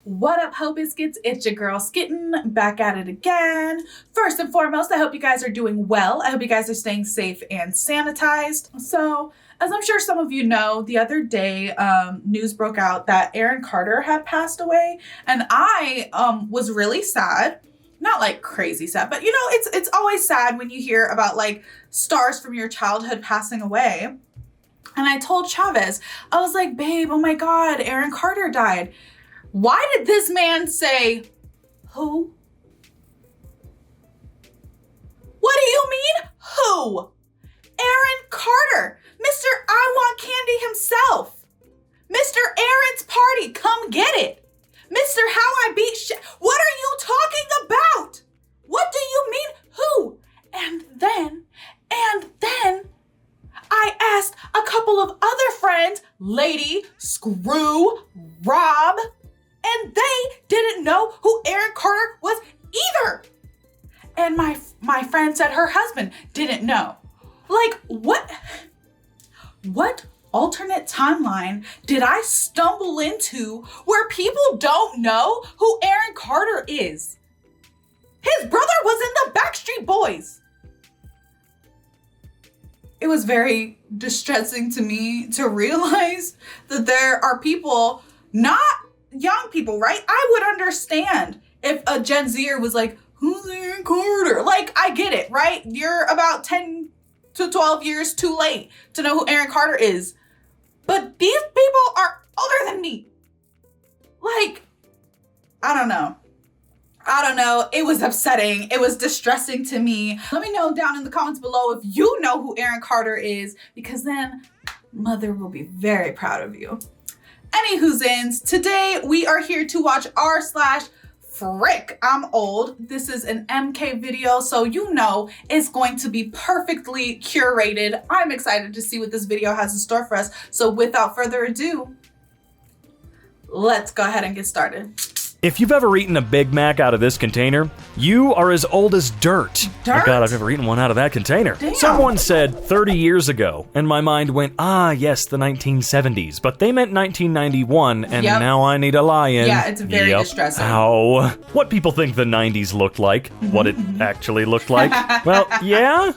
What up, Ho Biscuits? It's your girl Skitten, back at it again. First and foremost, I hope you guys are doing well. I hope you guys are staying safe and sanitized. So, as I'm sure some of you know, the other day, news broke out that Aaron Carter had passed away, and I was really sad. Not like crazy sad, but you know, it's always sad when you hear about like stars from your childhood passing away. And I told Chavez, I was like, babe, oh my God, Aaron Carter died. Why did this man say, who? What do you mean, who? Aaron Carter, Mr. I Want Candy himself. Mr. Aaron's Party, come get it. Mr. How I Beat What are you talking about? What do you mean, who? And then, I asked a couple of other friends, Lady, Screw, Rob, and they didn't know who Aaron Carter was either. And my friend said her husband didn't know. Like, what alternate timeline did I stumble into where people don't know who Aaron Carter is? His brother was in the Backstreet Boys. It was very distressing to me to realize that there are people, not young people, right? I would understand if a Gen Zer was like, who's Aaron Carter? Like, I get it, right? You're about 10 to 12 years too late to know who Aaron Carter is. But these people are older than me. Like, I don't know. It was upsetting. It was distressing to me. Let me know down in the comments below if you know who Aaron Carter is, because then mother will be very proud of you. Anywhoozins, today we are here to watch r/frick I'm old. This is an EmKay video, so you know it's going to be perfectly curated. I'm excited to see what this video has in store for us. So without further ado, let's go ahead and get started. If you've ever eaten a Big Mac out of this container, you are as old as dirt. Dirt? My God, I've never eaten one out of that container. Damn. Someone said 30 years ago, and my mind went, yes, the 1970s. But they meant 1991, and now I need a lie-in. Yeah, it's very distressing. Ow. What people think the 90s looked like, what it actually looked like. Well, yeah.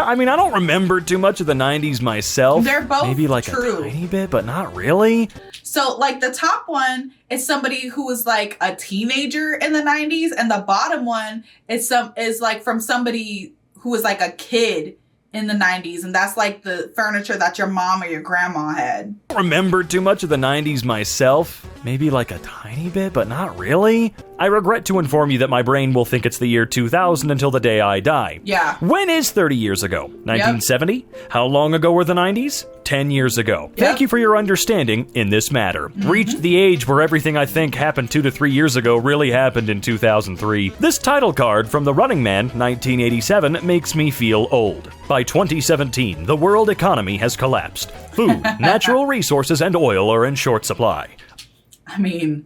I mean, I don't remember too much of the 90s myself. They're both Maybe like true. a tiny bit, but not really. So like the top one is somebody who was like a teenager in the 90s, and the bottom one is like from somebody who was like a kid in the 90s, and that's like the furniture that your mom or your grandma had. I don't remember too much of the 90s myself. Maybe like a tiny bit, but not really. I regret to inform you that my brain will think it's the year 2000 until the day I die. Yeah. When is 30 years ago? 1970? Yep. How long ago were the 90s? 10 years ago. Yep. Thank you for your understanding in this matter. Reached the age where everything I think happened 2 to 3 years ago really happened in 2003. This title card from The Running Man, 1987, makes me feel old. By 2017, the world economy has collapsed. Food, natural resources, and oil are in short supply. I mean,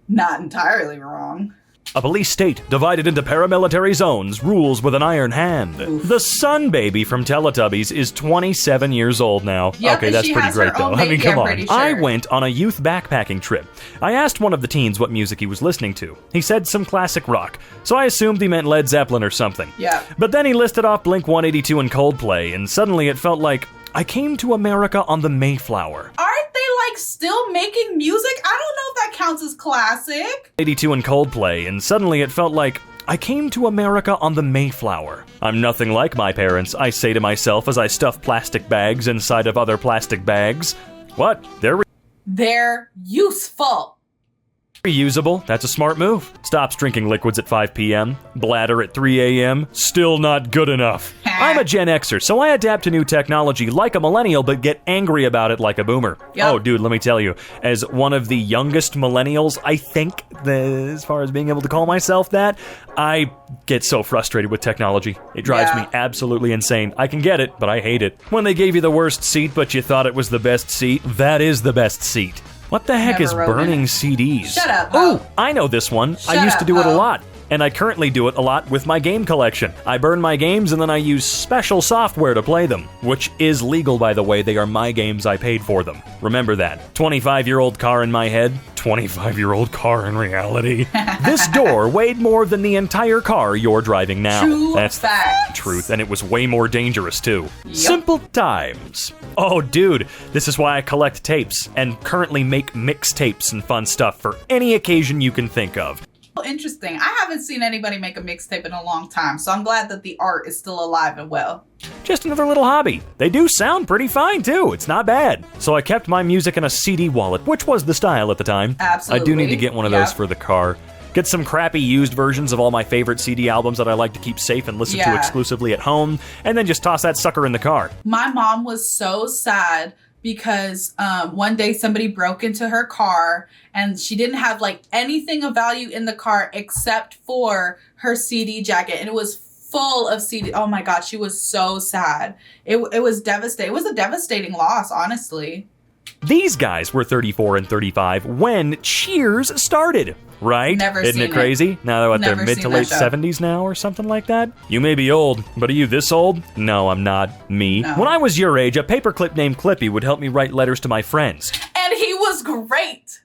not entirely wrong. A police state divided into paramilitary zones rules with an iron hand. Oof. The Sun Baby from Teletubbies is 27 years old now. Yep, okay, that's pretty great though. I mean, come on. Sure. I went on a youth backpacking trip. I asked one of the teens what music he was listening to. He said some classic rock, so I assumed he meant Led Zeppelin or something. Yeah. But then he listed off Blink-182 and Coldplay, and suddenly it felt like I came to America on the Mayflower. Aren't they like still making music? I don't know if that counts as classic. 82 and Coldplay, and suddenly it felt like I came to America on the Mayflower. I'm nothing like my parents, I say to myself as I stuff plastic bags inside of other plastic bags. What? They're useful. Reusable, that's a smart move. Stops drinking liquids at 5 p.m. Bladder at 3 a.m. Still not good enough. I'm a Gen Xer, so I adapt to new technology like a millennial, but get angry about it like a boomer. Yep. Oh, dude, let me tell you, as one of the youngest millennials, I think, as far as being able to call myself that, I get so frustrated with technology. It drives me absolutely insane. I can get it, but I hate it. When they gave you the worst seat, but you thought it was the best seat, that is the best seat. What the heck is burning CDs? Shut up. Oh, I know this one. I used to do it a lot. and I currently do it a lot with my game collection. I burn my games and then I use special software to play them, which is legal, by the way. They are my games, I paid for them. Remember that. 25-year-old car in my head, 25-year-old car in reality. This door weighed more than the entire car you're driving now. True That's facts. the truth, and it was way more dangerous too. Yep. Simple times. Oh, dude, this is why I collect tapes and currently make mixtapes and fun stuff for any occasion you can think of. Interesting. I haven't seen anybody make a mixtape in a long time, so I'm glad that the art is still alive and well. Just another little hobby. They do sound pretty fine too. It's not bad. So I kept my music in a CD wallet, which was the style at the time. Absolutely. I do need to get one of those for the car. Get some crappy used versions of all my favorite CD albums that I like to keep safe and listen to exclusively at home, and then just toss that sucker in the car. My mom was so sad because one day somebody broke into her car and she didn't have like anything of value in the car except for her CD jacket, and it was full of CD. Oh my God, she was so sad. It was devastating. It was a devastating loss, honestly. These guys were 34 and 35 when Cheers started, right? Isn't it crazy? Now they're what, they're mid to late 70s now or something like that? You may be old, but are you this old? No, I'm not. Me. No. When I was your age, a paperclip named Clippy would help me write letters to my friends. And he was great.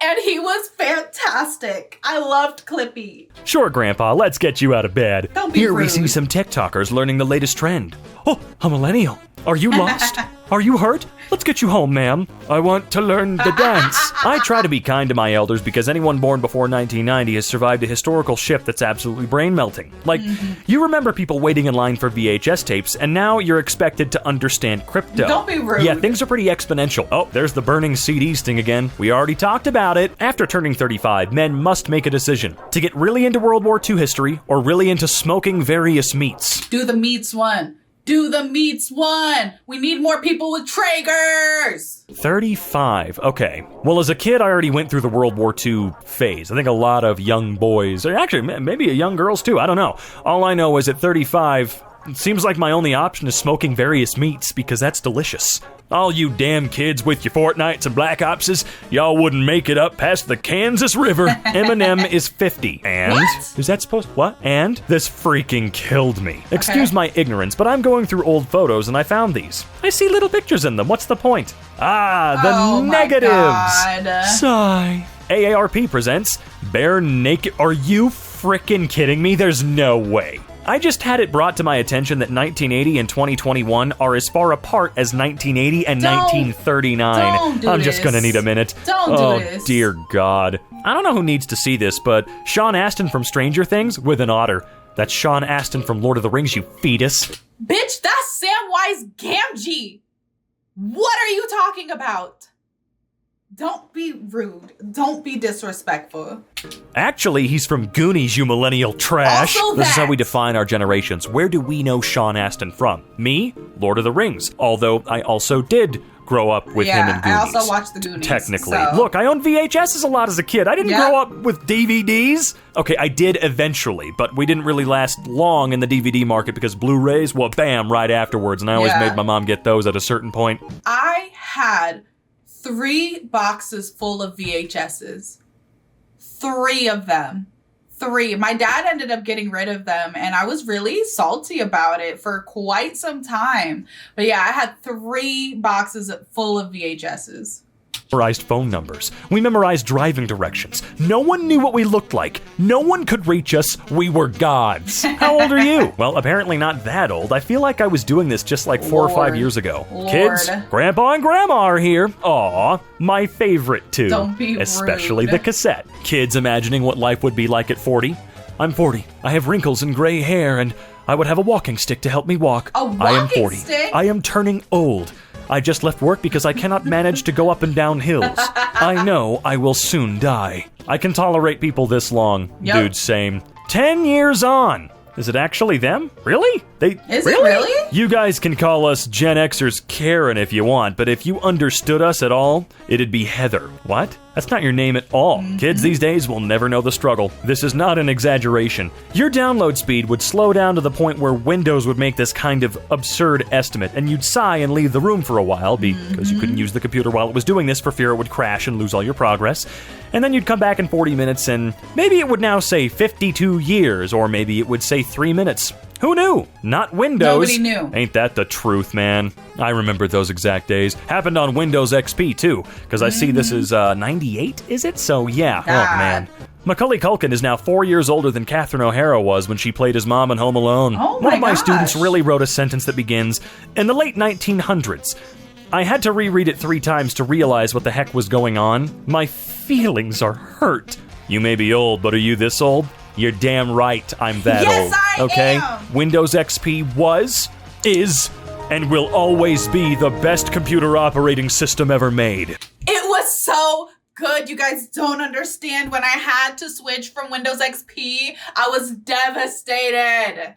And he was fantastic. I loved Clippy. Sure, Grandpa, let's get you out of bed. Don't be Here we rude. see some TikTokers learning the latest trend. Oh, a millennial. Are you lost? Are you hurt? Let's get you home, ma'am. I want to learn the dance. I try to be kind to my elders because anyone born before 1990 has survived a historical shift that's absolutely brain-melting. Like, you remember people waiting in line for VHS tapes, and now you're expected to understand crypto. Don't be rude. Yeah, things are pretty exponential. Oh, there's the burning CDs thing again. We already talked about it. After turning 35, men must make a decision to get really into World War II history or really into smoking various meats. Do the meats one. Do the meats one. We need more people with Traegers. 35. Okay. Well, as a kid, I already went through the World War II phase. I think a lot of young boys, or actually maybe young girls too, I don't know. All I know is at 35, it seems like my only option is smoking various meats because that's delicious. All you damn kids with your Fortnites and Black Opses, y'all wouldn't make it up past the Kansas River. Eminem is 50. And? What? Is that supposed? What? And? This freaking killed me. Excuse my ignorance, but I'm going through old photos and I found these. I see little pictures in them. What's the point? Ah, the negatives. My God. Sigh. AARP presents Bare Naked. Are you freaking kidding me? There's no way. I just had it brought to my attention that 1980 and 2021 are as far apart as 1980 and 1939. Don't do I'm just gonna need a minute. Don't do this. Oh, dear God. I don't know who needs to see this, but Sean Astin from Stranger Things with an otter. That's Sean Astin from Lord of the Rings, you fetus. Bitch, that's Samwise Gamgee. What are you talking about? Don't be rude. Don't be disrespectful. Actually, he's from Goonies, you millennial trash. Also This is how that. we define our generations. Where do we know Sean Astin from? Me? Lord of the Rings. Although I also did grow up with him in Goonies. I also watched the Goonies. Technically. so- Look, I owned VHSs a lot as a kid. I didn't Yeah. grow up with DVDs. Okay, I did eventually, but we didn't really last long in the DVD market because Blu-rays, well, bam, right afterwards. And I always Yeah. made my mom get those at a certain point. I had 3 boxes full of VHSs. 3 of them. 3. My dad ended up getting rid of them, and I was really salty about it for quite some time. But yeah, I had 3 boxes full of VHSs. Memorized phone numbers. We memorized driving directions. No one knew what we looked like. No one could reach us. We were gods. How old are you? Well, apparently not that old. I feel like I was doing this just like 4 or 5 years ago. Lord. Kids, Grandpa and Grandma are here. Aw, my favorite too. Don't be Especially rude. the cassette. Kids imagining what life would be like at 40. I'm 40. I have wrinkles and gray hair, and I would have a walking stick to help me walk. A I am walking 40. stick? I am turning old. I just left work because I cannot manage to go up and down hills. I know I will soon die. I can tolerate people this long. Yep. Dude, same. 10 years on. Is it actually them? Really? Is it really? You guys can call us Gen Xers Karen if you want, but if you understood us at all, it'd be Heather. What? That's not your name at all. Kids these days will never know the struggle. This is not an exaggeration. Your download speed would slow down to the point where Windows would make this kind of absurd estimate, and you'd sigh and leave the room for a while because you couldn't use the computer while it was doing this for fear it would crash and lose all your progress. And then you'd come back in 40 minutes and maybe it would now say 52 years, or maybe it would say 3 minutes. Who knew? Not Windows. Nobody knew. Ain't that the truth, man? I remember those exact days. Happened on Windows XP, too, because I see this is 98, is it? So, yeah. God. Oh, man. Macaulay Culkin is now 4 years older than Catherine O'Hara was when she played his mom in Home Alone. Oh, One of my gosh. students really wrote a sentence that begins, in the late 1900s. I had to reread it 3 times to realize what the heck was going on. My feelings are hurt. You may be old, but are you this old? You're damn right I'm that old. I okay? am. Windows XP was, is, and will always be the best computer operating system ever made. It was so good. You guys don't understand. When I had to switch from Windows XP, I was devastated.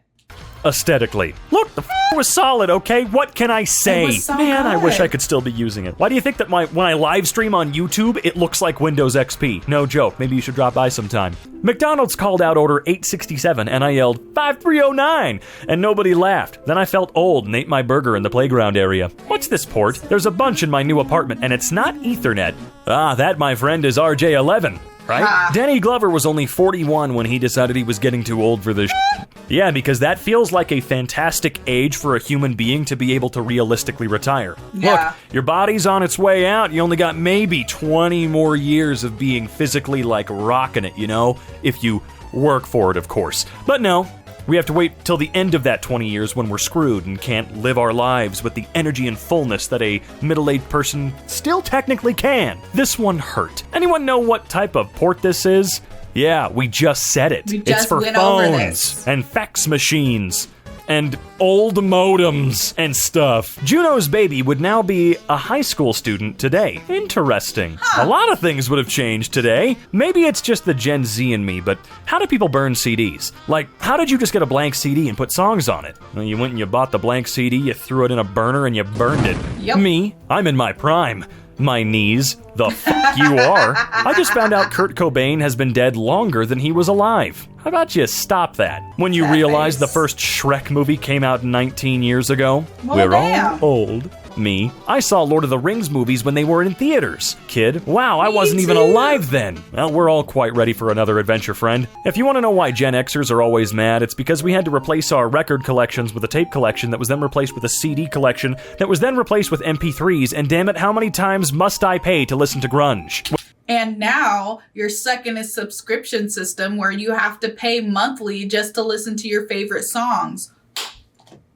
Aesthetically. Look, the was solid, okay? What can I say? It was so Man, I good. wish I could still be using it. Why do you think that when I live stream on YouTube, it looks like Windows XP? No joke. Maybe you should drop by sometime. McDonald's called out order 867, and I yelled, 5309, and nobody laughed. Then I felt old and ate my burger in the playground area. What's this port? There's a bunch in my new apartment, and it's not Ethernet. Ah, that, my friend, is RJ11. Right? Danny Glover was only 41 when he decided he was getting too old for this shit. Yeah, because that feels like a fantastic age for a human being to be able to realistically retire. Yeah. Look, your body's on its way out. You only got maybe 20 more years of being physically like rocking it, you know? If you work for it, of course. But no. We have to wait till the end of that 20 years when we're screwed and can't live our lives with the energy and fullness that a middle-aged person still technically can. This one hurt. Anyone know what type of port this is? Yeah, we just said it. We just it's for went over phones this. and fax machines and old modems and stuff. Juno's baby would now be a high school student today. Interesting. A lot of things would have changed today. Maybe it's just the Gen Z in me, but how do people burn CDs? Like, how did you just get a blank CD and put songs on it? Well, you went and you bought the blank CD, you threw it in a burner, and you burned it. Yep. Me, I'm in my prime. My knees, the f*** you are. I just found out Kurt Cobain has been dead longer than he was alive. How about you stop that? When you That realize face. the first Shrek movie came out 19 years ago? Well, We're damn. all old. Me. I saw Lord of the Rings movies when they were in theaters. Kid, wow, I wasn't even too. alive then. Well, we're all quite ready for another adventure, friend. If you want to know why Gen Xers are always mad, it's because we had to replace our record collections with a tape collection that was then replaced with a CD collection that was then replaced with MP3s, and damn it, how many times must I pay to listen to grunge? And now you're stuck in a subscription system where you have to pay monthly just to listen to your favorite songs.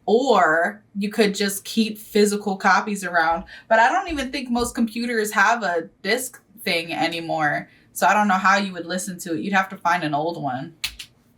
Or you could just keep physical copies around. But I don't even think most computers have a disc thing anymore. So I don't know how you would listen to it. You'd have to find an old one.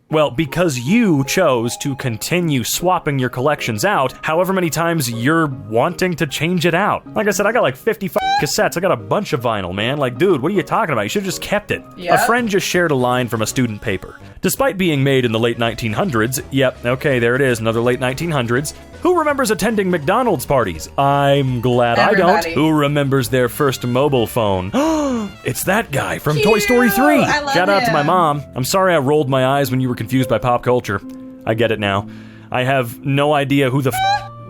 Well, because you chose to continue swapping your collections out, however many times you're wanting to change it out. Like I said, I got like 50 cassettes. I got a bunch of vinyl, man. Like, dude, what are you talking about? You should have just kept it. Yep. A friend just shared a line from a student paper. Despite being made in the late 1900s, yep, okay, there it is, another late 1900s. Who remembers attending McDonald's parties? I'm glad I Everybody. don't. Who remembers their first mobile phone? It's that guy from Toy Cute. Story 3. I love Shout out to my him. mom. I'm sorry I rolled my eyes when you were confused by pop culture. I get it now. I have no idea who the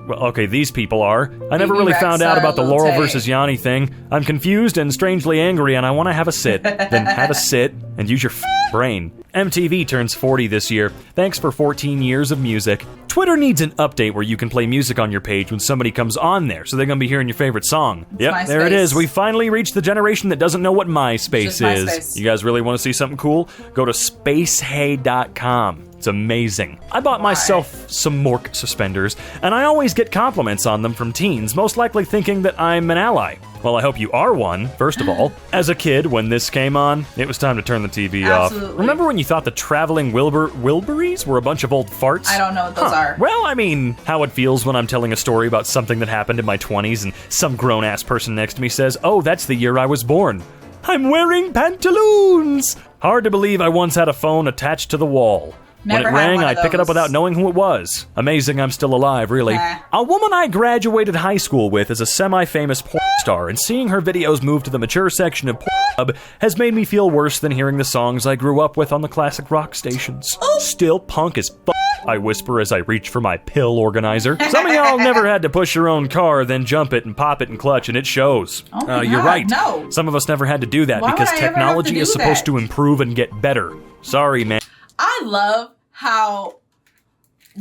well, okay, these people are. I never really Rex found out or about the Lil Laurel Tay. versus Yanni thing. I'm confused and strangely angry, and I want to have a sit. Then have a sit and use your brain. MTV turns 40 this year. Thanks for 14 years of music. Twitter needs an update where you can play music on your page when somebody comes on there, so they're going to be hearing your favorite song. Yep, there it MySpace. is. We finally reached the generation that doesn't know what MySpace Just is. MySpace. You guys really want to see something cool? Go to spacehey.com. It's amazing. I bought myself some Mork suspenders, and I always get compliments on them from teens, most likely thinking that I'm an ally. Well, I hope you are one, first of all. As a kid, when this came on, it was time to turn the TV off. Absolutely. Remember when you thought the traveling Wilburys were a bunch of old farts? I don't know what those are. Well, I mean, how it feels when I'm telling a story about something that happened in my 20s and some grown-ass person next to me says, "Oh, that's the year I was born. I'm wearing pantaloons!" Hard to believe I once had a phone attached to the wall. Never when it had rang, one of I'd pick it up those. without knowing who it was. Amazing I'm still alive, really. A woman I graduated high school with is a semi-famous porn star, and seeing her videos move to the mature section of Pornhub has made me feel worse than hearing the songs I grew up with on the classic rock stations. Still punk as f***, I whisper as I reach for my pill organizer. Some of y'all never had to push your own car, then jump it and pop it in clutch, and it shows. Oh You're God, right. no. Some of us never had to do that Why would because I ever have to technology do is supposed that? to improve and get better. Sorry, man. I love how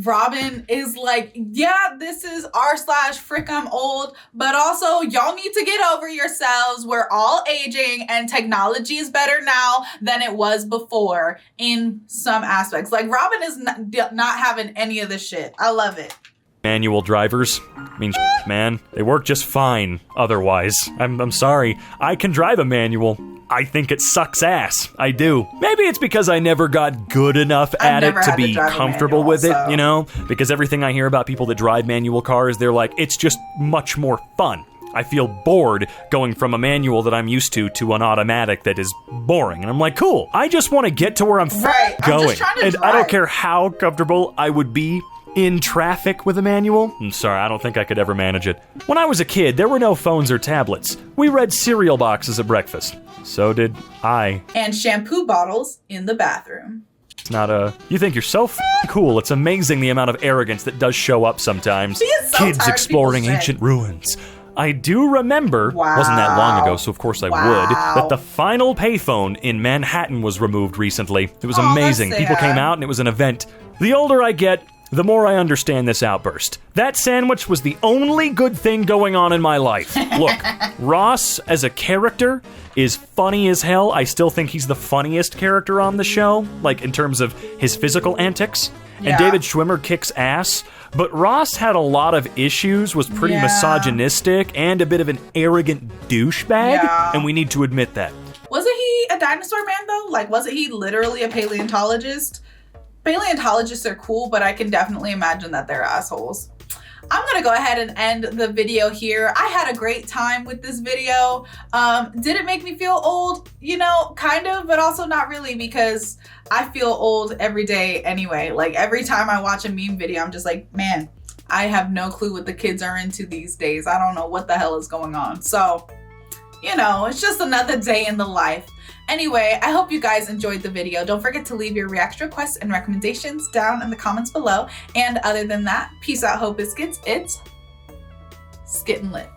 Robin is like, yeah, this is r/frick I'm old, but also y'all need to get over yourselves. We're all aging and technology is better now than it was before in some aspects. Like Robin is not having any of this shit. I love it. Manual drivers. I mean, man, they work just fine otherwise. I'm sorry. I can drive a manual. I think it sucks ass. I do. Maybe it's because I never got good enough at it to be comfortable with it, you know? Because everything I hear about people that drive manual cars, they're like, it's just much more fun. I feel bored going from a manual that I'm used to an automatic that is boring. And I'm like, cool. I just want to get to where I'm Right. going. I'm just trying to and drive. I don't care how comfortable I would be in traffic with a manual. I'm sorry, I don't think I could ever manage it. When I was a kid, there were no phones or tablets. We read cereal boxes at breakfast. So did I. And shampoo bottles in the bathroom. It's not you think you're so cool. It's amazing the amount of arrogance that does show up sometimes. She is so Kids tired of exploring people ancient ruins. I do remember, wasn't that long ago, so of course I would, that the final payphone in Manhattan was removed recently. It was amazing. that's People sad. came out and it was an event. The older I get, the more I understand this outburst. That sandwich was the only good thing going on in my life. Look, Ross as a character is funny as hell. I still think he's the funniest character on the show, like in terms of his physical antics. Yeah. And David Schwimmer kicks ass. But Ross had a lot of issues, was pretty misogynistic, and a bit of an arrogant douchebag. Yeah. And we need to admit that. Wasn't he a dinosaur man though? Like, wasn't he literally a paleontologist? Paleontologists are cool, but I can definitely imagine that they're assholes. I'm gonna go ahead and end the video here. I had a great time with this video. Did it make me feel old? You know, kind of, but also not really, because I feel old every day anyway. Like every time I watch a meme video, I'm just like, man, I have no clue what the kids are into these days. I don't know what the hell is going on. So, you know, it's just another day in the life. Anyway, I hope you guys enjoyed the video. Don't forget to leave your reaction requests and recommendations down in the comments below. And other than that, peace out, hope biscuits. It's Skittin' Lit.